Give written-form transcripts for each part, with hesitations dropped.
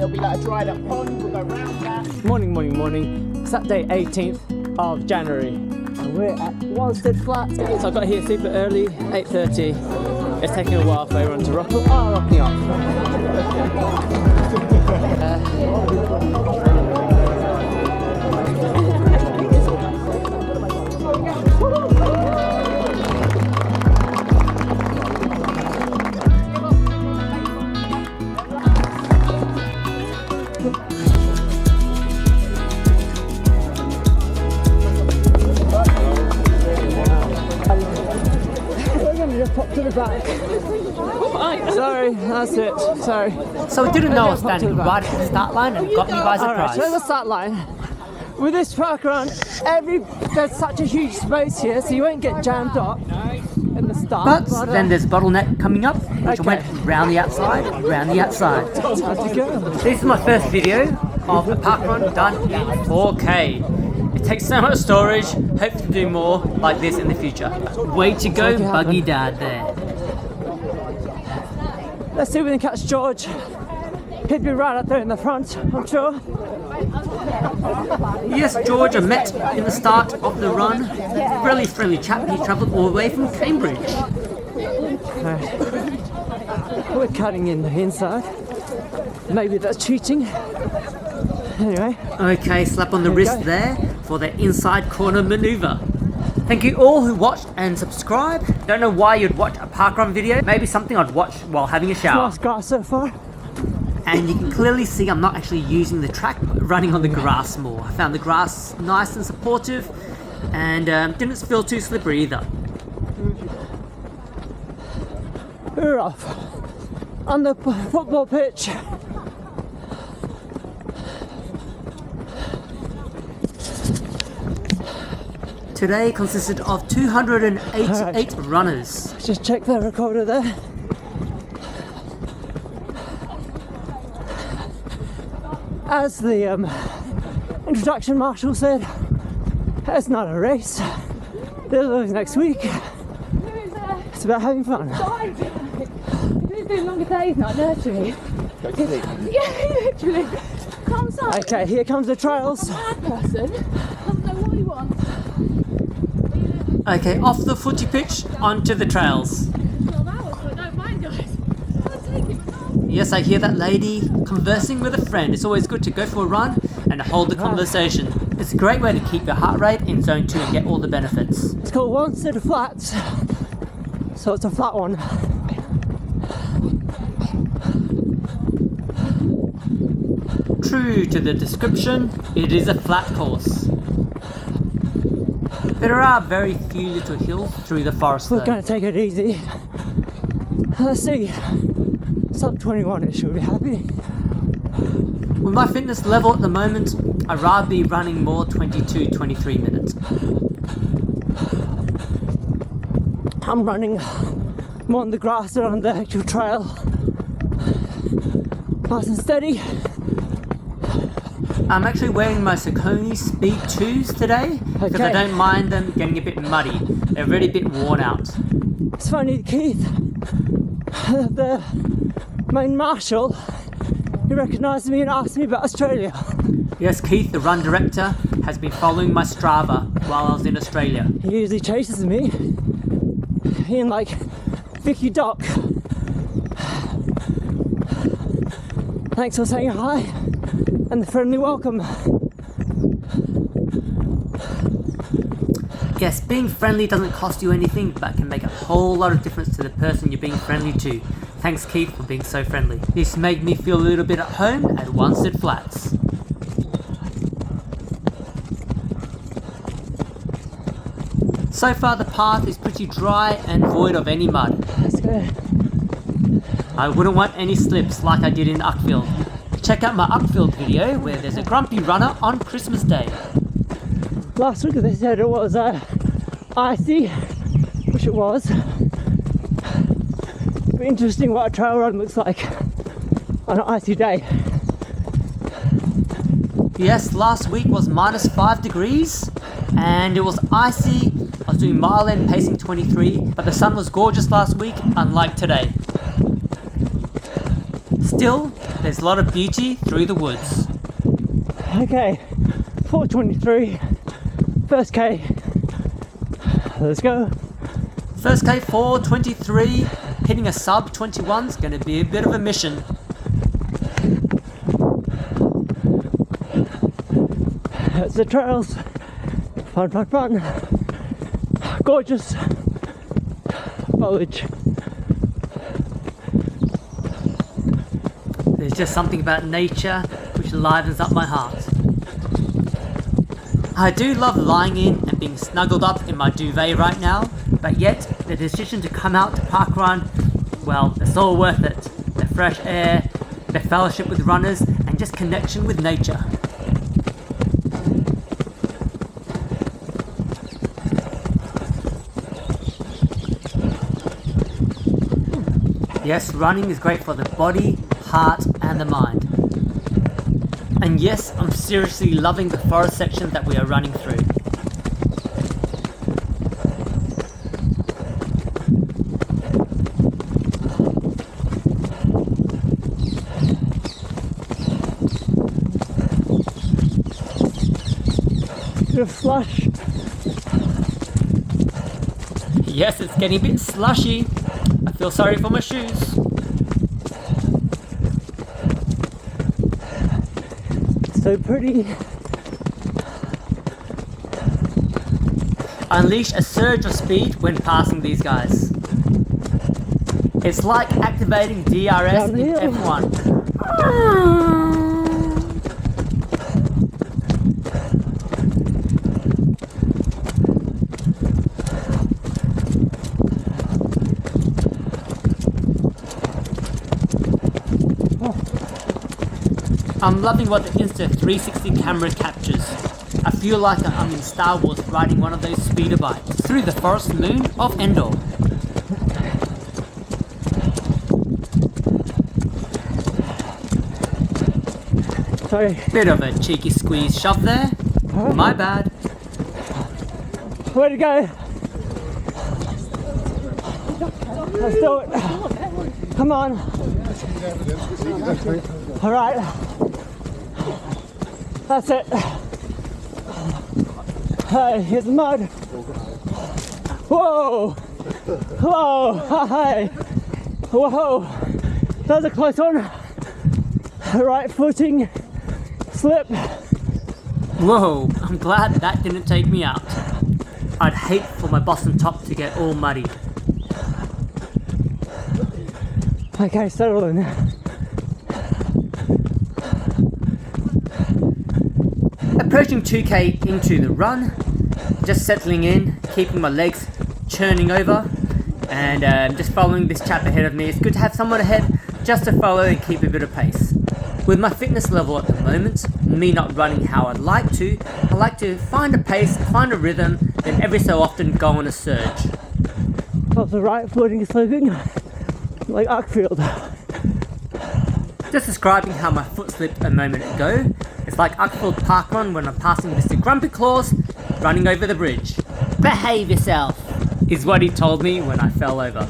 there'll be like a dried up pond, we'll go round that. Morning. Saturday 18th of January. And we're at Wanstead Flats. So I got here super early, 8:30. It's taking a while for everyone to rocking up. Just pop to the back. Sorry, that's it. Sorry. So we didn't know I was standing right at the start line and got you guys a prize. Alright, so the start line. With this parkrun, there's such a huge space here, so you won't get jammed up in the start. But then there's a bottleneck coming up, which went round the outside. How'd you go? This is my first video of a parkrun done in 4K. It takes so much storage, hope to do more like this in the future. Way to go, Buggy Dad there. Let's see if we can catch George. He'd be right up there in the front, I'm sure. Yes, George, I met in the start of the run. Really friendly chap, he travelled all the way from Cambridge. Right. We're cutting in the inside. Maybe that's cheating. Anyway. Okay, slap on the wrist there for the inside corner maneuver. Thank you all who watched and subscribed. Don't know why you'd watch a parkrun video. Maybe something I'd watch while having a shower. Nice grass so far. And you can clearly see I'm not actually using the track, but running on the grass more. I found the grass nice and supportive and didn't feel too slippery either. We're off on the football pitch. Today consisted of 288 runners. Just check the recorder there. As the introduction marshal said, it's not a race. There's always next week. It's about having fun. Who's doing longer days, not nursery? Yeah, literally. Come on. Okay, here comes the trials. Bad person doesn't know what he wants. Okay, off the footy pitch, onto the trails. 12 hours, but don't mind, guys. I'll take it. Yes, I hear that lady conversing with a friend. It's always good to go for a run and hold the conversation. It's a great way to keep your heart rate in zone 2 and get all the benefits. It's called Wanstead Flats, so it's a flat one. True to the description, it is a flat course. There are very few little hills through the forest We're though. going to take it easy. Let's see. Sub 21 it should be happy. With my fitness level at the moment, I'd rather be running more 22-23 minutes. I'm running more on the grass than on the actual trail. Nice and steady. I'm actually wearing my Saucony Speed 2s today because I don't mind them getting a bit muddy. They're already a bit worn out. It's funny, Keith, the main marshal, he recognised me and asked me about Australia. Yes, Keith, the run director, has been following my Strava while I was in Australia. He usually chases me. He and like Vicky Doc. Thanks for saying hi and the friendly welcome. Yes, being friendly doesn't cost you anything, but can make a whole lot of difference to the person you're being friendly to. Thanks, Keith, for being so friendly. This made me feel a little bit at home at Wanstead Flats. So far the path is pretty dry and void of any mud. That's good. I wouldn't want any slips like I did in Uckfield. Check out my Uckfield video where there's a grumpy runner on Christmas Day. Last week they said it was icy, which it was. But interesting what a trail run looks like on an icy day. Yes, last week was -5 degrees and it was icy. I was doing mile end pacing 23, but the sun was gorgeous last week, unlike today. Still, there's a lot of beauty through the woods. Okay, 4:23, first K. Let's go. First K 4:23, hitting a sub 21 is going to be a bit of a mission. It's the trails. Fun, fun, fun. Gorgeous foliage. There's just something about nature which livens up my heart. I do love lying in and being snuggled up in my duvet right now, but yet the decision to come out to parkrun, well, it's all worth it. The fresh air, the fellowship with runners, and just connection with nature. Yes, running is great for the body, heart, and the mind. And yes, I'm seriously loving the forest section that we are running through. Bit of slush. Yes, it's getting a bit slushy. I feel sorry for my shoes. So pretty. Unleash a surge of speed when passing these guys. It's like activating DRS in Downhill. F1. I'm loving what the Insta360 camera captures. I feel like I'm in Star Wars riding one of those speeder bikes through the forest moon of Endor. Sorry. Bit of a cheeky squeeze shove there. My bad. Way to go. Let's do it. Come on. All right. That's it. Hey, here's the mud. Whoa. Whoa. Hi. Whoa. That was a close one. Right footing. Slip. Whoa, I'm glad that didn't take me out. I'd hate for my bottom top to get all muddy. Okay, settle in. Approaching 2k into the run, just settling in, keeping my legs churning over, and just following this chap ahead of me. It's good to have someone ahead just to follow and keep a bit of pace. With my fitness level at the moment, me not running how I'd like to, I like to find a pace, find a rhythm, then every so often go on a surge. Off the right footing slipping, like Uckfield. Just describing how my foot slipped a moment ago. It's like Wanstead Parkrun when I'm passing Mr. Grumpy Claus running over the bridge. Behave yourself, is what he told me when I fell over.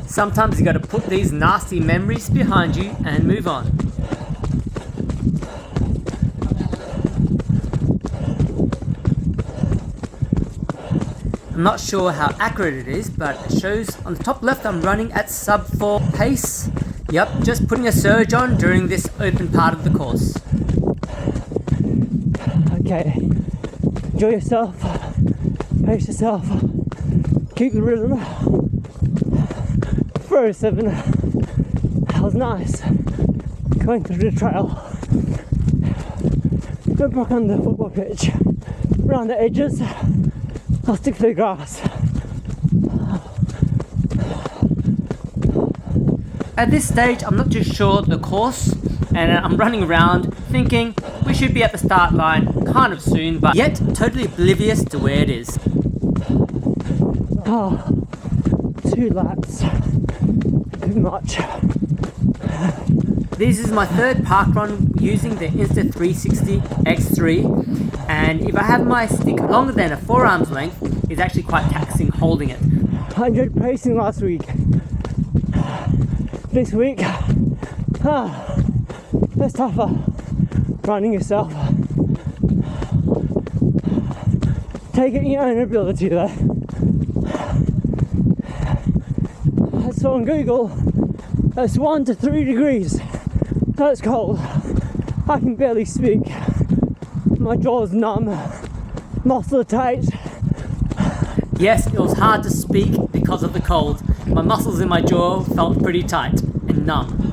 Sometimes you gotta put these nasty memories behind you and move on. I'm not sure how accurate it is, but it shows on the top left I'm running at sub 4 pace. Yep, just putting a surge on during this open part of the course. Okay, enjoy yourself, pace yourself, keep the rhythm. 407, that was nice, going through the trail. Go back on the football pitch, around the edges, I'll stick to the grass. At this stage, I'm not too sure the course, and I'm running around thinking we should be at the start line kind of soon, but yet totally oblivious to where it is. Oh, 2 laps, too much. This is my third parkrun using the Insta360 X3, and if I have my stick longer than a forearm's length, it's actually quite taxing holding it. 100 pacing last week. This week, It's tougher running yourself. Take it in your own ability though. I saw on Google it's 1 to 3 degrees. That's cold. I can barely speak. My jaw's numb. Muscles are tight. Yes, it was hard to speak because of the cold. My muscles in my jaw felt pretty tight and numb.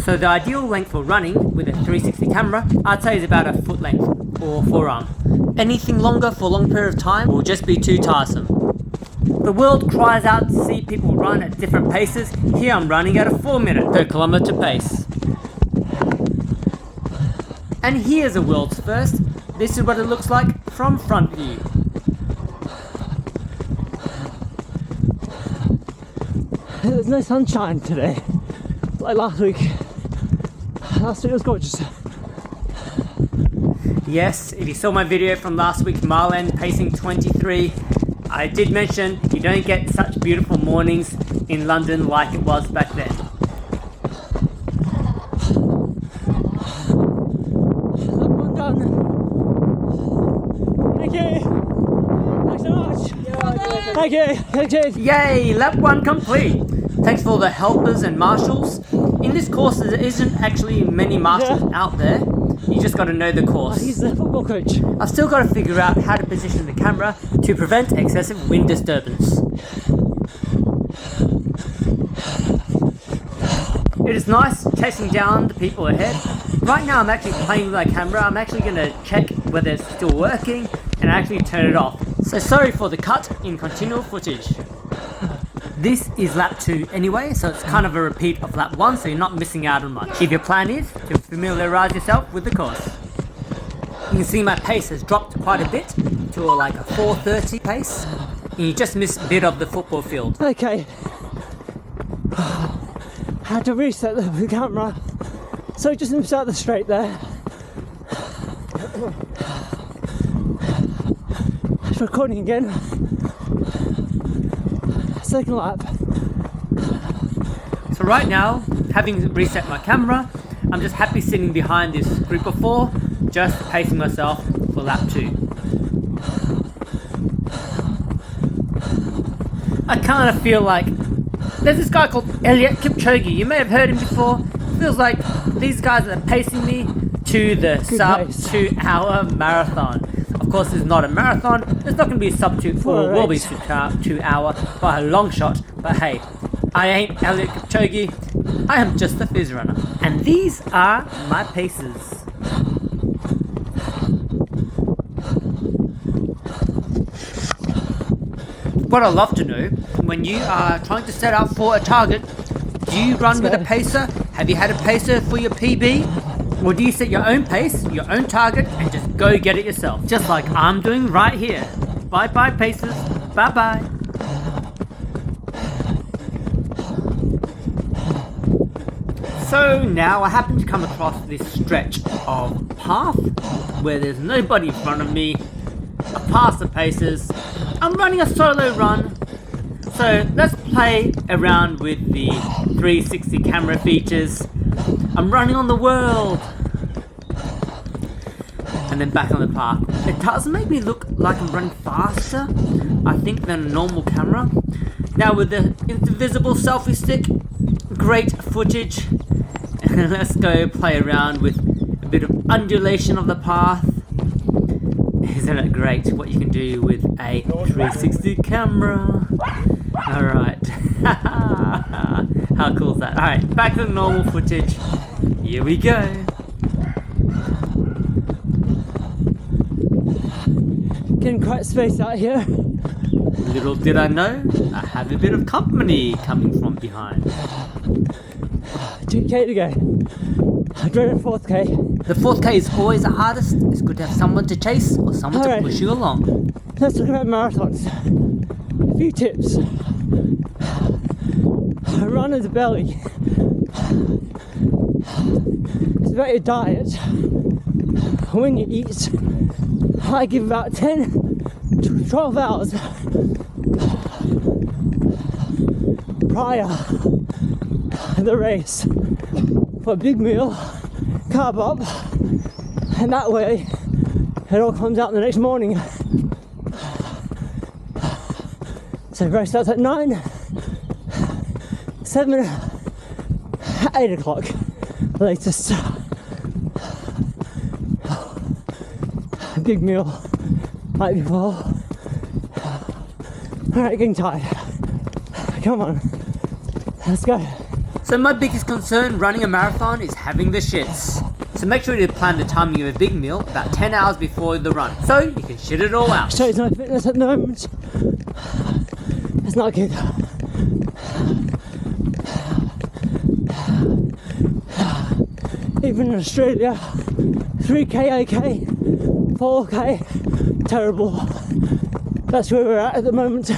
So the ideal length for running with a 360 camera, I'd say is about a foot length or forearm. Anything longer for a long period of time will just be too tiresome. The world cries out to see people run at different paces. Here I'm running at a 4-minute per kilometre pace. And here's a world's first. This is what it looks like from front view. There's no sunshine today, like last week. Last week was gorgeous. Yes, if you saw my video from last week's mile end pacing 23, I did mention you don't get such beautiful mornings in London like it was back then. Lap 1 done. Thank you. Thanks so much. Thank you. Thank you. Yay, lap 1 complete. Thanks for all the helpers and marshals. In this course there isn't actually many marshals out there. You just got to know the course. He's the football coach. I've still got to figure out how to position the camera to prevent excessive wind disturbance. It is nice chasing down the people ahead. Right now I'm actually playing with my camera. I'm actually going to check whether it's still working and actually turn it off. So sorry for the cut in continual footage. This is lap 2 anyway, so it's kind of a repeat of lap 1, so you're not missing out on much. If your plan is to familiarise yourself with the course. You can see my pace has dropped quite a bit to like a 4:30 pace, and you just missed a bit of the football field. Okay. Had to reset the camera, so just missed out the straight there. It's recording again. Second lap. So right now, having reset my camera, I'm just happy sitting behind this group of 4, just pacing myself for lap 2. I kind of feel like there's this guy called Elliot Kipchoge. You may have heard him before. Feels like these guys are pacing me to the sub 2 hour marathon. Of course, it's not a marathon. There's not going to be a sub 2 or will be 2 hour by a long shot. But hey, I ain't Elliot Kipchoge. I am just a fizz runner. And these are my paces. What I'd love to know, when you are trying to set out for a target, do you run with a pacer? Have you had a pacer for your PB? Or do you set your own pace, your own target, and just go get it yourself? Just like I'm doing right here. Bye bye pacers, bye bye. So now I happen to come across this stretch of path where there's nobody in front of me. I pass the pacers. I'm running a solo run. So let's play around with the 360 camera features. I'm running on the world. And then back on the path. It does make me look like I'm running faster, I think, than a normal camera. Now with the invisible selfie stick, great footage. And let's go play around with a bit of undulation of the path. Isn't it great what you can do with a 360 camera? Alright. How cool is that? Alright, back to the normal footage. Here we go. Getting quite spaced out here. Little did I know, I have a bit of company coming from behind. 2k to go. I drove a 4th k. The 4th k is always the hardest. It's good to have someone to chase or someone to push you along. Let's talk about marathons. A few tips. Run as a belly. It's about your diet. When you eat, I give about 10 to 12 hours prior to the race. for a big meal, carb up, and that way it all comes out the next morning. So race starts at 9, 7, 8 o'clock latest. A big meal night before. Alright, getting tired. Come on, let's go. So my biggest concern running a marathon is having the shits. So make sure to plan the timing of a big meal about 10 hours before the run, so you can shit it all out. Shows no fitness at the moment. It's not good. Even in Australia, 3k, AK, 4k, terrible. That's where we're at the moment.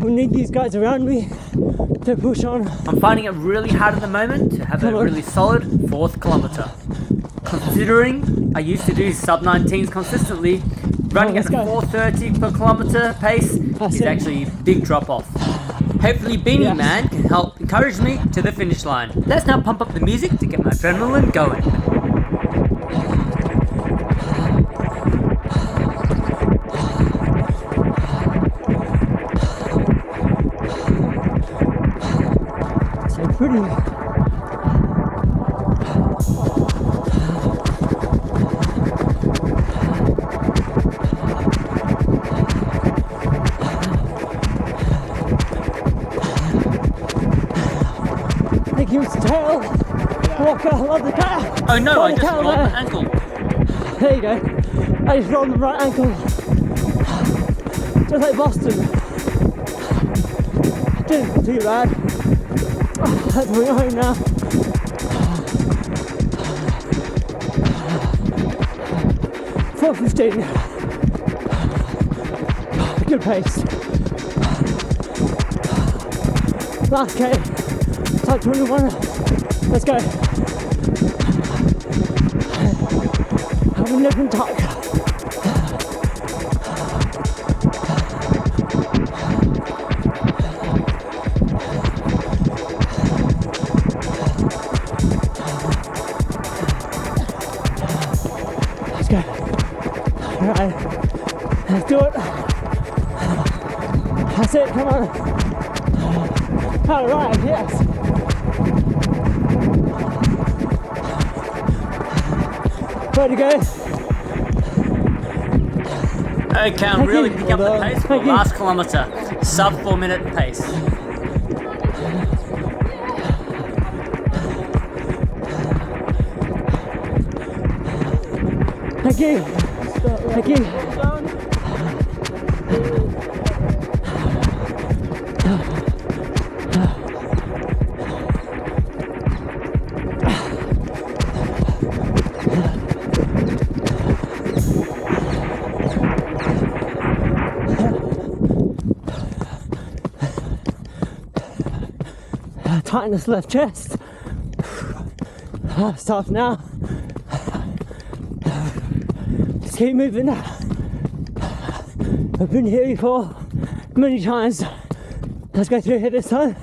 We need these guys around me to push on. I'm finding it really hard at the moment to have a really solid 4th kilometre. Considering I used to do sub 19s consistently, running at a 4:30 per kilometre pace is actually a big drop off. Hopefully Beanie Man can help encourage me to the finish line. Let's now pump up the music to get my adrenaline going. So pretty. Use the tail, walker, love the cat. Oh no, I just rolled my ankle. There you go. I just rolled the right ankle. Just like Boston. Didn't feel too bad. Let's bring it home now. .4:15. Good pace. Last K. Type 21, let's go. Have a nip and tuck. Let's go. Alright, let's do it. That's it, come on. Alright, yes. Ready to go? Okay, I'm really picking up the pace for the last kilometre. Sub 4 minute pace. Thank you. Thank you. Tightness left chest. That's tough now. Just keep moving. I've been here before many times. Let's go through here this time.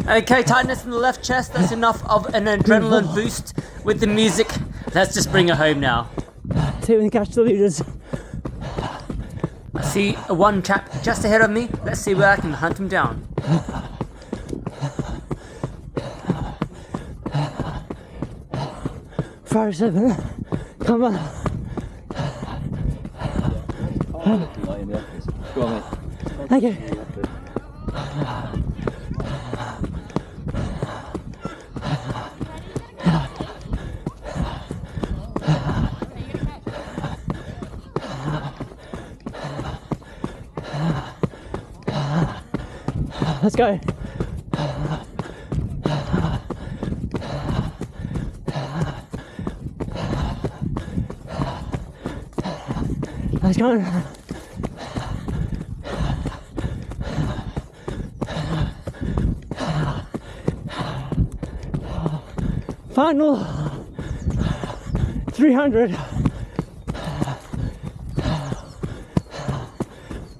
Okay, tightness in the left chest. That's enough of an adrenaline boost with the music. Let's just bring it home now. See if we can catch the leaders. I see one chap just ahead of me. Let's see where I can hunt him down. 5-7, come on. Go on, mate. Thank you. Let's go. Let's go. Final 300.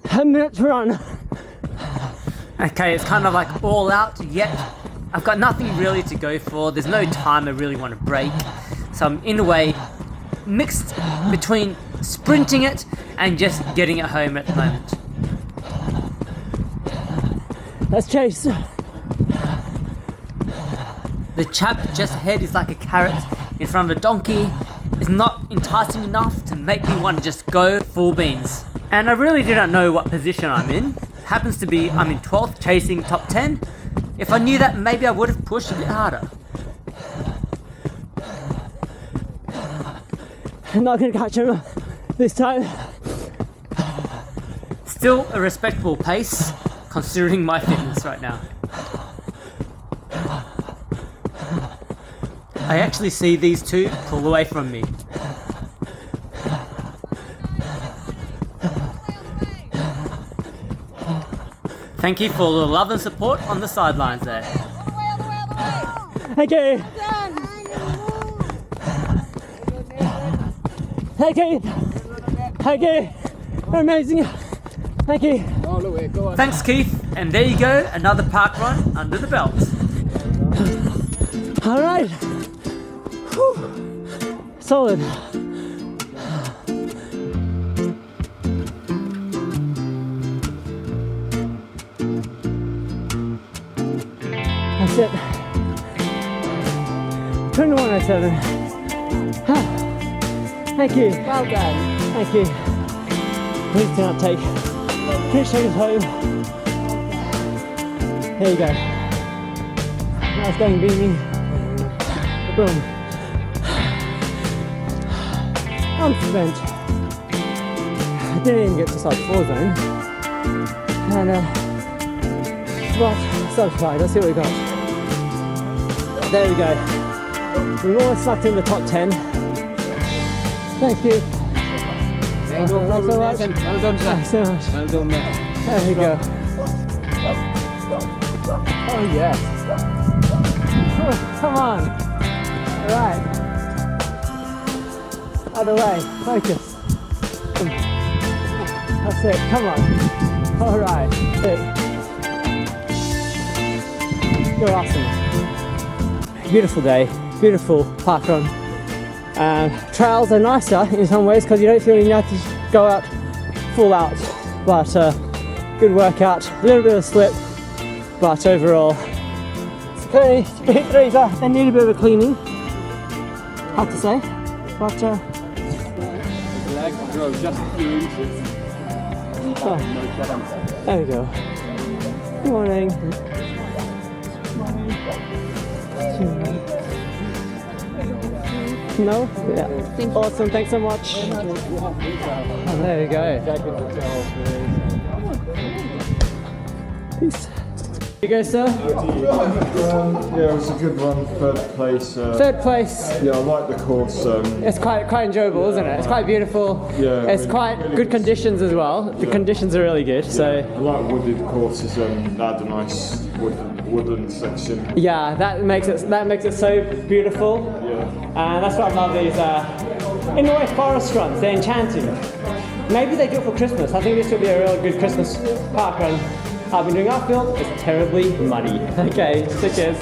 10 minutes run. Okay, it's kind of like all out, yet I've got nothing really to go for. There's no time I really want to break. So I'm in a way mixed between sprinting it and just getting it home at the moment. Let's chase. The chap just ahead is like a carrot in front of a donkey. It's not enticing enough to make me want to just go full beans. And I really do not know what position I'm in. Happens to be I'm in 12th chasing top 10. If I knew that, maybe I would have pushed a bit harder. I'm not going to catch him this time. Still a respectable pace considering my fitness right now. I actually see these two pull away from me. Thank you for the love and support on the sidelines there. Okay. Okay. Okay. Amazing. Thank you. All the way, go on. Thanks, Keith. And there you go, another park run under the belt. All right. Whew. Solid. That's it. 21:07. Thank you. Well done. Thank you. Please do not take 3 seconds home. There you go. Now it's going beaming. Boom. I'm spent. I didn't even get to side 4 zone. And but satisfied. Let's see what we got. There we go. We've almost sucked in the top 10. Thank you. Thanks so much. Well done, sir. Thanks so much. Well done, mate. There we go. Oh yes. Oh, come on. All right. Out of the way. Focus. That's it. Come on. All right. You're awesome. Beautiful day. Beautiful parkrun. Trails are nicer in some ways because you don't feel you have to go out full out, but good workout, a little bit of slip, but overall it's pretty threes they need a bit of a cleaning, I have to say, but The leg grow just a few inches. oh, there we go. Good morning. No? Yeah. Awesome, thanks so much. Oh, there you go. Peace. You go, sir? Yeah, it was a good one. Third place. Third place. Yeah, I like the course. It's quite enjoyable, isn't it? It's quite beautiful. Yeah, It's quite good conditions as well. The conditions are really good. So I like wooded courses and had a nice wooden section. yeah, that makes it so beautiful. Yeah. And that's what I love these in the way forest runs. They're enchanting. Maybe they do it for Christmas. I think this will be a real good Christmas park run. I've been doing uphill. It's terribly muddy. Okay, so cheers.